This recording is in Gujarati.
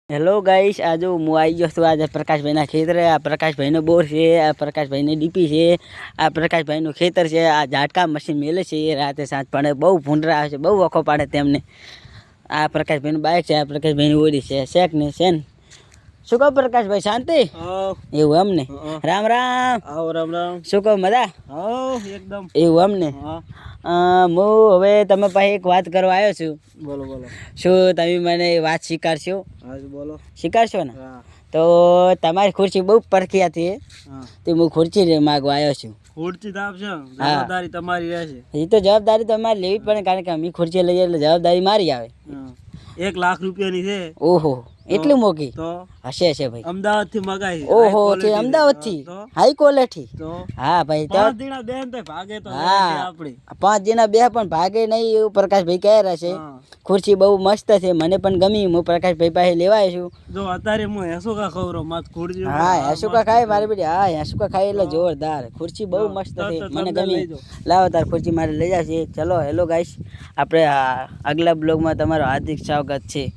હેલો ગાઈસ, આ જો હું આવી ગયો છું આજે પ્રકાશભાઈના ખેતરે. આ પ્રકાશભાઈનો બોર છે, આ પ્રકાશભાઈની ડીપી છે, આ પ્રકાશભાઈનું ખેતર છે. આ ઝાટકા મશીન મેલે છે એ રાતે સાંજ પડે બહુ ભૂંડરા આવે છે, બહુ વખો પાડે તેમને. આ પ્રકાશભાઈનું બાઇક છે, આ પ્રકાશભાઈની ઓડી છે, શેક ને છે ને. શું કહો પ્રકાશભાઈ, શાંતિ? એવું અમને રામ રામ. રામ રામ. શું કહો મજા? એકદમ એવું અમને. હું હવે તમે પાસે એક વાત કરવા આવ્યો છું. બોલો બોલો. શું તમે મને વાત સ્વીકારશો? હા બોલો. સ્વીકારશો ને? હા. તો તમારી ખુરશી બહુ પરખી હતી તે હું ખુરશી માગવા આવ્યો છું. ખુરશી તો આપશે, જવાબદારી તમારી રહેશે. એ તો જવાબદારી તમારે લેવી જ પડે, કારણ કે અમે ખુરશી લઈએ એટલે જવાબદારી મારી આવે. 1 લાખ રૂપિયાની છે. ઓહો, એટલી મોંઘી? તો હશે ભાઈ. અમદાવાદ થી મગાઈ. ઓહો, તે અમદાવાદ થી હાઈ ક્વોલિટી. તો હા ભાઈ, 5 દિના બેન તો ભાગે તો આપણી 5 દિના બે પણ ભાગે નહીં એવું પ્રકાશભાઈ કહે રહેશે. ખુરશી બહુ મસ્ત છે, મને પણ ગમી. હું પ્રકાશભાઈ પાસે લેવા આવ્યો છું. જો અત્યારે હું હેસુકા ખવરો માત ખુરશી. હા, હેસુકા ખાય મારી બેટી. હા, હેસુકા ખાય એટલે જોરદાર. ખુરશી બહુ મસ્ત છે, મને ગમી. લાવો તાર ખુરશી મારે લઈ જશે. ચલો હેલો ગાઈસ, આપણે આગલા બ્લોગમાં તમારું હાર્દિક સ્વાગત છે.